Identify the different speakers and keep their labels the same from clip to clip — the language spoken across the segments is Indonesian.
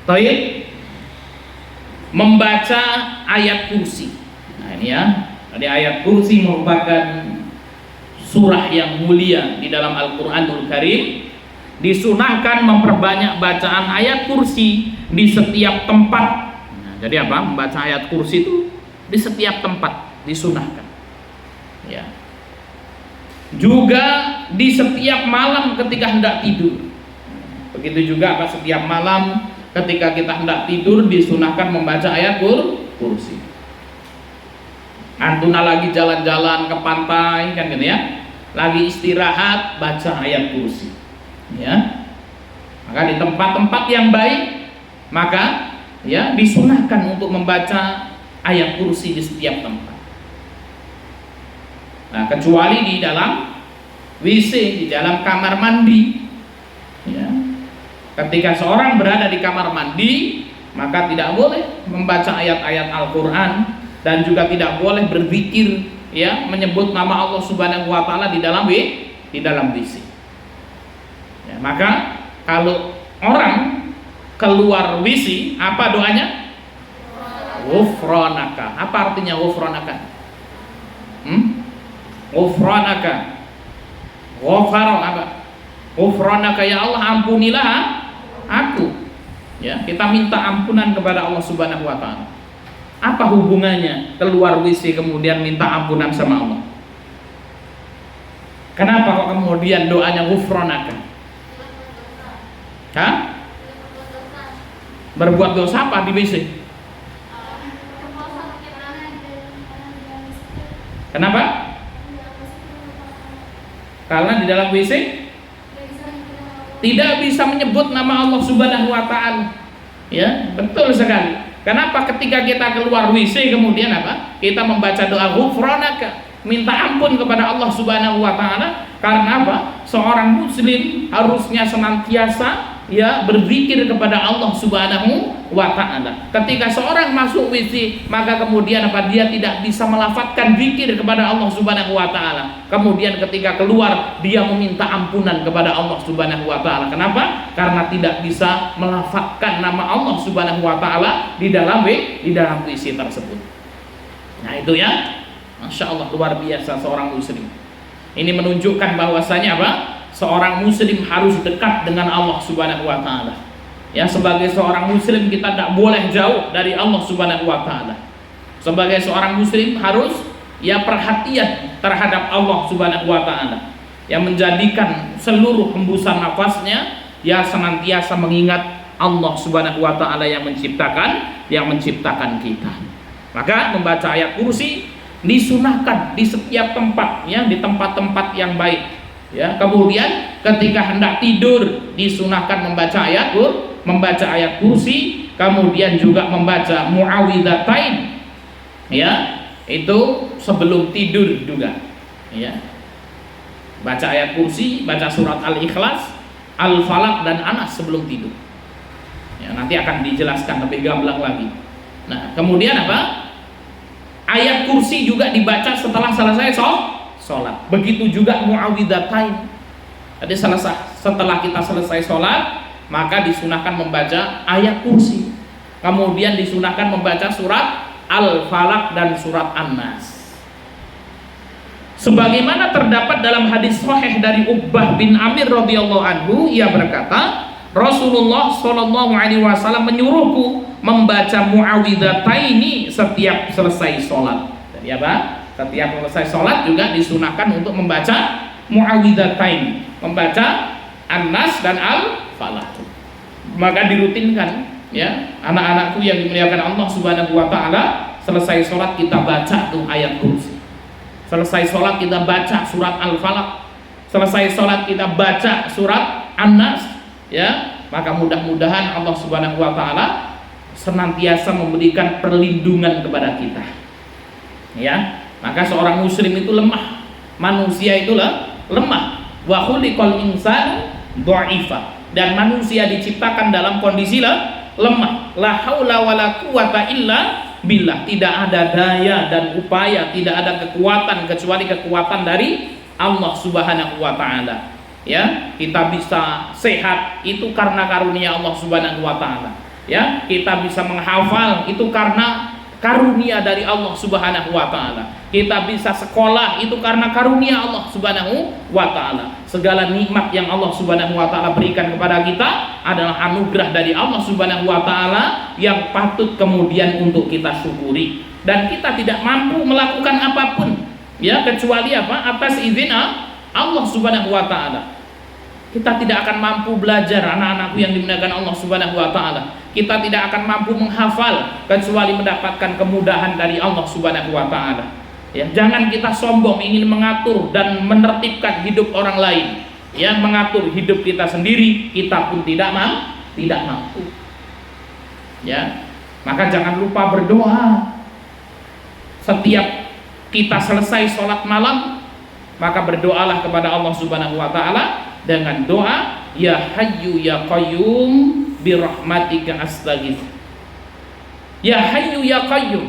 Speaker 1: Baik, membaca ayat kursi. Nah ini ya, tadi ayat kursi merupakan surah yang mulia di dalam Al-Quranul Karim. Disunahkan memperbanyak bacaan ayat kursi di setiap tempat. Nah, jadi apa? Membaca ayat kursi itu di setiap tempat disunahkan. Ya. Juga di setiap malam ketika hendak tidur. Begitu juga apa, setiap malam ketika kita hendak tidur disunahkan membaca ayat kursi. Antuna lagi jalan-jalan ke pantai kan gitu ya, lagi istirahat baca ayat kursi. Ya, maka di tempat-tempat yang baik maka ya disunahkan untuk membaca ayat kursi di setiap tempat. Nah, kecuali di dalam WC, di dalam kamar mandi. Ya. Ketika seorang berada di kamar mandi, maka tidak boleh membaca ayat-ayat Al-Quran dan juga tidak boleh berzikir, ya, menyebut nama Allah Subhanahu wa Ta'ala di dalam WC. Ya, maka kalau orang keluar WC, apa doanya? Ghufranaka. Apa artinya ghufranaka? Ghufranaka. Ghafara apa? Ghufranaka, ya Allah ampunilah aku. Ya, kita minta ampunan kepada Allah Subhanahu wa Ta'ala. Apa hubungannya keluar WC kemudian minta ampunan sama Allah? Kenapa kok kemudian doanya ghufranaka? Hah? Berbuat dosa apa di WC? Kenapa? Karena di dalam WC tidak bisa menyebut nama Allah Subhanahu wa Ta'ala. Ya, betul sekali. Kenapa ketika kita keluar WC kemudian apa? Kita membaca doa ghufranaka, minta ampun kepada Allah Subhanahu wa Ta'ala. Karena apa? Seorang muslim harusnya senantiasa ya berzikir kepada Allah Subhanahu wa Ta'ala. Ketika seorang masuk WC, maka kemudian apa? Dia tidak bisa melafadzkan zikir kepada Allah Subhanahu wa Ta'ala. Kemudian ketika keluar, dia meminta ampunan kepada Allah Subhanahu wa Ta'ala. Kenapa? Karena tidak bisa melafadzkan nama Allah Subhanahu wa Ta'ala di dalam WC tersebut. Nah itu ya, Masya Allah, luar biasa seorang muslim. Ini menunjukkan bahwasanya apa? Seorang muslim harus dekat dengan Allah Subhanahu wa Ta'ala. Ya, sebagai seorang muslim kita tidak boleh jauh dari Allah Subhanahu wa Ta'ala. Sebagai seorang muslim harus ya perhatian terhadap Allah Subhanahu wa Ta'ala, yang menjadikan seluruh hembusan nafasnya ya senantiasa mengingat Allah Subhanahu wa Ta'ala yang menciptakan kita. Maka membaca ayat kursi disunahkan di setiap tempat, ya, di tempat-tempat yang baik. Ya, kemudian ketika hendak tidur disunahkan membaca ayat kursi, kemudian juga membaca muawwidzatain. Ya, itu sebelum tidur juga. Ya. Baca ayat kursi, baca surat Al-Ikhlas, Al-Falaq dan Anas sebelum tidur. Ya, nanti akan dijelaskan lebih gamblang lagi. Nah, kemudian apa? Ayat kursi juga dibaca setelah selesai sholat. Begitu juga muawwidzatain. Jadi setelah kita selesai sholat, maka disunahkan membaca ayat kursi. Kemudian disunahkan membaca surat Al-Falaq dan surat An-Nas. Sebagaimana terdapat dalam hadis sahih dari Uqbah bin Amir radhiyallahu anhu, ia berkata, Rasulullah shallallahu alaihi wasallam menyuruhku membaca muawwidzatain setiap selesai sholat. Jadi apa? Setiap selesai sholat juga disunahkan untuk membaca muawwidzatain, membaca An-Nas dan Al-Falaq. Maka dirutinkan, ya, anak-anakku yang dimuliakan Allah Subhanahu wa Ta'ala, selesai sholat kita baca tuh ayat kursi. Selesai sholat kita baca surat Al-Falaq. Selesai sholat kita baca surat An-Nas, ya. Maka mudah-mudahan Allah Subhanahu wa Ta'ala senantiasa memberikan perlindungan kepada kita. Ya. Maka seorang muslim itu lemah, manusia itulah lemah. Wa khuliqal insanu dha'ifa, dan manusia diciptakan dalam kondisi lemah. La haula wala quwata illa billah. Tidak ada daya dan upaya, tidak ada kekuatan kecuali kekuatan dari Allah Subhanahu wa Ta'ala. Ya, kita bisa sehat itu karena karunia Allah Subhanahu wa Ta'ala. Ya, kita bisa menghafal itu karena karunia dari Allah Subhanahu wa taala. Kita bisa sekolah itu karena karunia Allah Subhanahu wa taala. Segala nikmat yang Allah Subhanahu wa taala berikan kepada kita adalah anugerah dari Allah Subhanahu wa taala yang patut kemudian untuk kita syukuri. Dan kita tidak mampu melakukan apapun ya kecuali apa? Atas izin Allah Subhanahu wa taala. Kita tidak akan mampu belajar, anak-anakku yang dimuliakan Allah Subhanahu wa taala. Kita tidak akan mampu menghafal kecuali mendapatkan kemudahan dari Allah Subhanahu wa taala. Ya, jangan kita sombong ingin mengatur dan menertibkan hidup orang lain. Ya, mengatur hidup kita sendiri, kita pun tidak mampu. Ya. Maka jangan lupa berdoa. Setiap kita selesai sholat malam, maka berdoalah kepada Allah Subhanahu wa taala dengan doa ya hayyu ya qayyum birahmatika astaghits. Ya hayyu ya qayyum,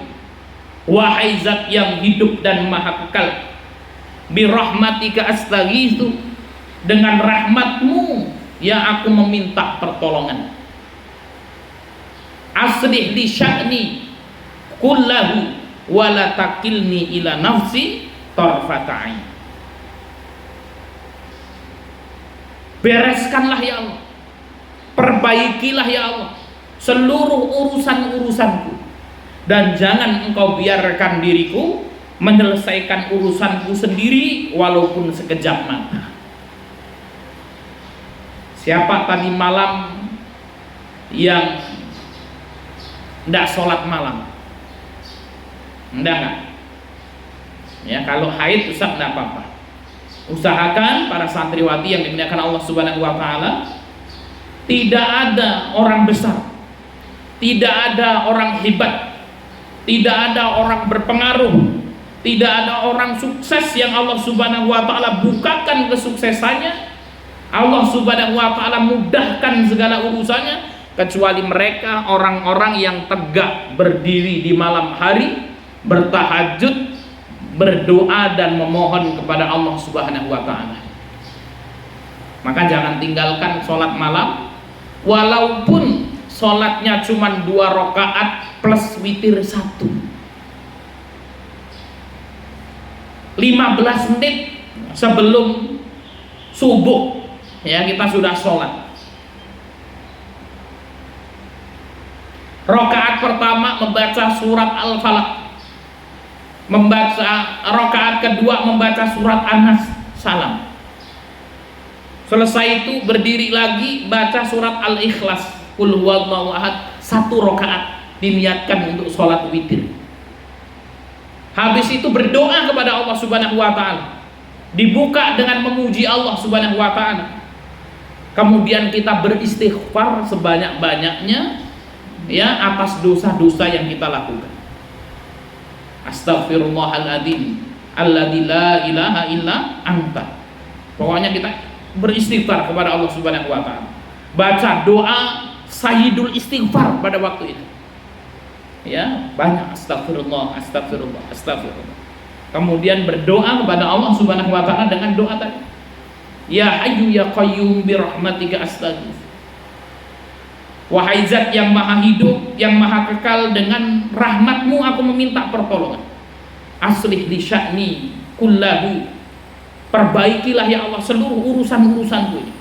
Speaker 1: wahai zat yang hidup dan maha kekal, birahmatika astaghits, dengan rahmatmu ya aku meminta pertolongan. Aslih li sya'ni kullahu wa la takilni ila nafsi tarfata ain. Bereskanlah ya Allah, perbaikilah ya Allah seluruh urusan-urusanku, dan jangan engkau biarkan diriku menyelesaikan urusanku sendiri walaupun sekejap mata. Siapa tadi malam yang tidak sholat malam? Enggak? Ya, kalau haid Ustaz enggak apa-apa. Usahakan para santriwati yang dimuliakan Allah Subhanahu wa taala, tidak ada orang besar, tidak ada orang hebat, tidak ada orang berpengaruh, tidak ada orang sukses yang Allah Subhanahu wa taala bukakan kesuksesannya, Allah Subhanahu wa taala mudahkan segala urusannya, kecuali mereka orang-orang yang tegak berdiri di malam hari, bertahajud, berdoa dan memohon kepada Allah Subhanahu wa taala. Maka jangan tinggalkan sholat malam, walaupun sholatnya cuma 2 rakaat plus witir 1. 15 menit sebelum subuh ya kita sudah sholat. Rakaat pertama membaca surat Al-Falaq, membaca rakaat kedua membaca surat An-Nas, salam. Selesai itu berdiri lagi baca surat Al-Ikhlas, qul huwallahu ahad, 1 rakaat diniatkan untuk sholat witir. Habis itu berdoa kepada Allah Subhanahu wa taala, dibuka dengan memuji Allah Subhanahu wa taala. Kemudian kita beristighfar sebanyak-banyaknya ya atas dosa-dosa yang kita lakukan. Astaghfirullahaladzim alladzi la ilaha illa anta. Pokoknya kita beristighfar kepada Allah Subhanahu wa taala. Baca doa sayyidul istighfar pada waktu itu. Ya, banyak astagfirullah, astagfirullah, astagfirullah. Kemudian berdoa kepada Allah Subhanahu wa taala dengan doa tadi. Ya hayyu ya qayyum birahmatika astaghits. Wahai zat yang maha hidup, yang maha kekal, dengan rahmatmu aku meminta pertolongan. Aslih li sya'ni kullahu, perbaikilah ya Allah seluruh urusan-urusanku ini.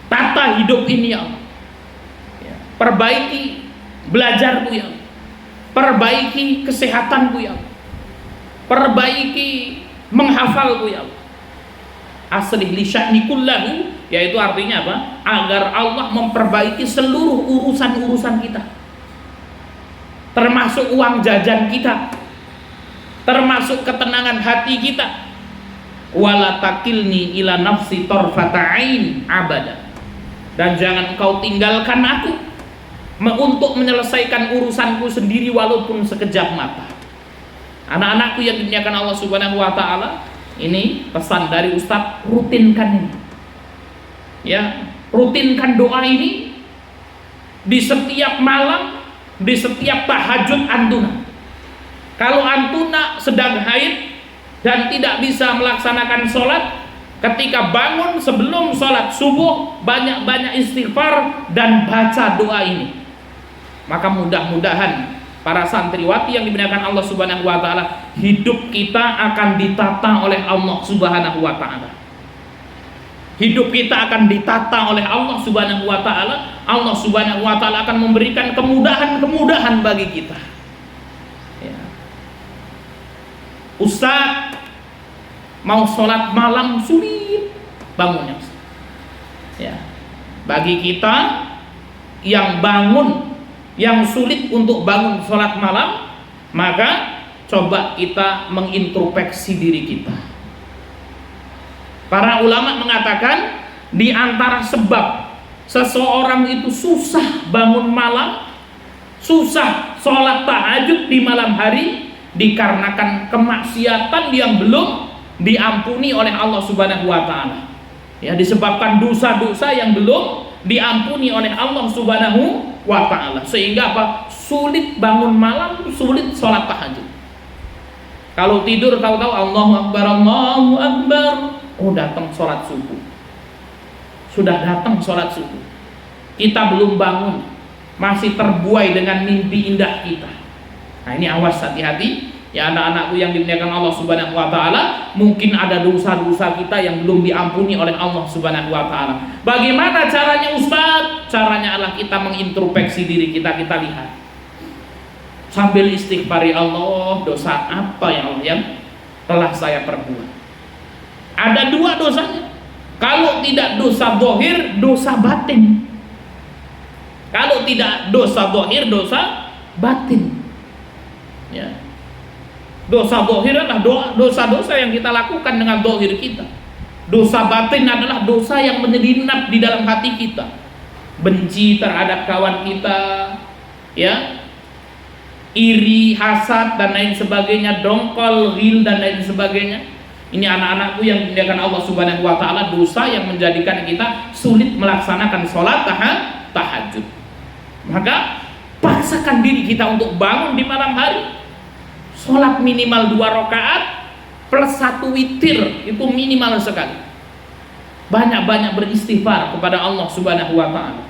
Speaker 1: Tata hidup ini ya Allah. Perbaiki belajarku ya Allah. Perbaiki kesehatanku ya Allah. Perbaiki menghafalku ya Allah. Aslih li sya'ni kullahu, yaitu artinya apa? Agar Allah memperbaiki seluruh urusan-urusan kita, termasuk uang jajan kita, termasuk ketenangan hati kita. Wala takilni ila nafsi tarfata ain abada, dan jangan engkau tinggalkan aku untuk menyelesaikan urusanku sendiri walaupun sekejap mata. Anak-anakku yang dimuliakan Allah Subhanahu wa taala, ini pesan dari Ustadz, rutinkan ini. Ya, rutinkan doa ini di setiap malam, di setiap tahajud antuna. Kalau antuna sedang haid dan tidak bisa melaksanakan sholat, ketika bangun sebelum sholat subuh banyak-banyak istighfar dan baca doa ini. Maka mudah-mudahan para santriwati yang dimuliakan Allah Subhanahu wa taala, hidup kita akan ditata oleh Allah Subhanahu wa taala. Hidup kita akan ditata oleh Allah Subhanahu wa taala. Allah Subhanahu wa taala akan memberikan kemudahan-kemudahan bagi kita. Ya. Ustaz, mau sholat malam sulit bangunnya. Ya. Bagi kita yang bangun, yang sulit untuk bangun sholat malam, maka coba kita mengintrospeksi diri kita. Para ulama mengatakan di antara sebab seseorang itu susah bangun malam, susah sholat tahajud di malam hari, dikarenakan kemaksiatan yang belum diampuni oleh Allah Subhanahu wa taala. Ya, disebabkan dosa-dosa yang belum diampuni oleh Allah Subhanahu wa taala, sehingga apa? Sulit bangun malam, sulit sholat tahajud. Kalau tidur tahu-tahu Allahu Akbar, Allahu Akbar, oh datang sholat subuh. Sudah datang sholat subuh, kita belum bangun, masih terbuai dengan mimpi indah kita. Nah ini awas, hati-hati ya anak-anakku yang dimuliakan Allah Subhanahu wa taala. Mungkin ada dosa-dosa kita yang belum diampuni oleh Allah Subhanahu wa taala. Bagaimana caranya Ustaz? Caranya adalah kita mengintrospeksi diri kita, kita lihat sambil istighfar, ya Allah, dosa apa ya Allah yang telah saya perbuat. Ada dua dosanya. Kalau tidak dosa zahir, dosa batin. Kalau tidak dosa zahir, dosa batin. Ya. Dosa zahir adalah dosa-dosa yang kita lakukan dengan zahir kita. Dosa batin adalah dosa yang menyelinap di dalam hati kita. Benci terhadap kawan kita, ya, iri, hasad dan lain sebagainya, dongkol, ghil dan lain sebagainya. Ini anak-anakku yang dimuliakan Allah Subhanahu wa taala, dosa yang menjadikan kita sulit melaksanakan sholat tahajud. Maka paksakan diri kita untuk bangun di malam hari, sholat minimal 2 rakaat plus 1 witir, itu minimal sekali. Banyak-banyak beristighfar kepada Allah Subhanahu wa taala.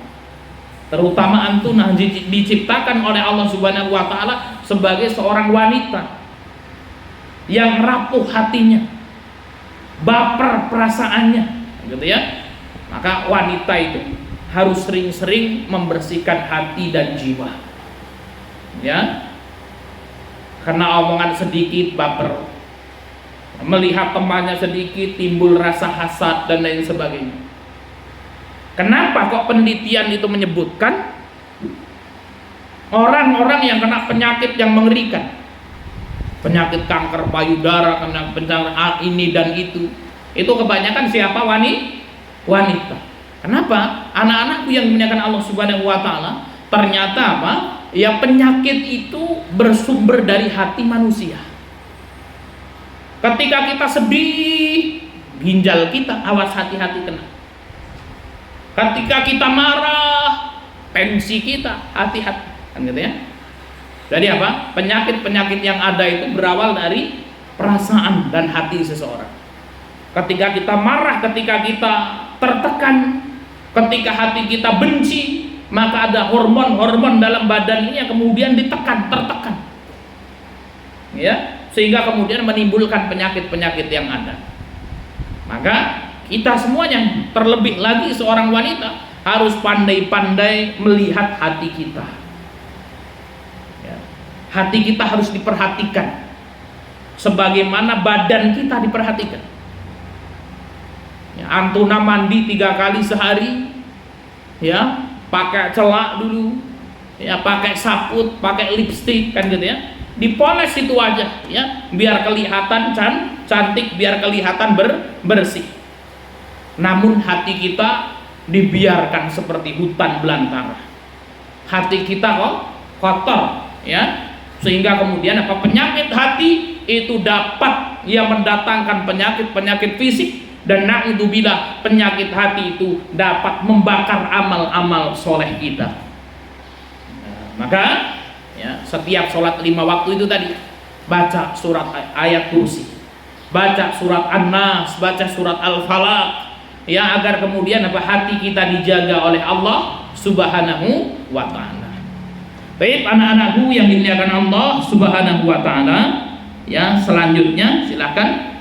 Speaker 1: Terutama antum diciptakan oleh Allah Subhanahu wa taala sebagai seorang wanita yang rapuh hatinya, baper perasaannya, gitu ya. Maka wanita itu harus sering-sering membersihkan hati dan jiwa, ya. Karena omongan sedikit baper, melihat temannya sedikit timbul rasa hasad dan lain sebagainya. Kenapa kok penelitian itu menyebutkan orang-orang yang kena penyakit yang mengerikan, penyakit kanker payudara, kena penyakit ini dan itu kebanyakan siapa? Wanita. Kenapa? Anak-anakku yang dimuliakan Allah Subhanahu wa taala, ternyata apa? Ya, penyakit itu bersumber dari hati manusia. Ketika kita sedih, ginjal kita, awas, hati-hati kena. Ketika kita marah, tensi kita, hati-hati, kan gitu ya. Jadi apa? Penyakit-penyakit yang ada itu berawal dari perasaan dan hati seseorang. Ketika kita marah, ketika kita tertekan, ketika hati kita benci, maka ada hormon-hormon dalam badan ini yang kemudian tertekan, ya, sehingga kemudian menimbulkan penyakit-penyakit yang ada. Maka kita semuanya, terlebih lagi seorang wanita, harus pandai-pandai melihat hati kita, ya. Hati kita harus diperhatikan sebagaimana badan kita diperhatikan, ya. Antuna mandi 3 kali sehari, ya, pakai celak dulu, ya, pakai saput, pakai lipstik, kan gitu ya, dipoles itu aja, ya, biar kelihatan cantik, biar kelihatan bersih. Namun hati kita dibiarkan seperti hutan belantara. Hati kita kok kotor, ya, sehingga kemudian apa? Penyakit hati itu dapat yang mendatangkan penyakit fisik, dan na'udzubillah, penyakit hati itu dapat membakar amal-amal soleh kita. Nah, maka ya, setiap sholat 5 waktu itu tadi baca surat ayat kursi, baca surat An-Nas, baca surat Al-Falaq, ya, agar kemudian apa? Hati kita dijaga oleh Allah Subhanahu wa ta'ala. Baik anak-anakku yang dimuliakan Allah Subhanahu wa taala, ya selanjutnya silakan.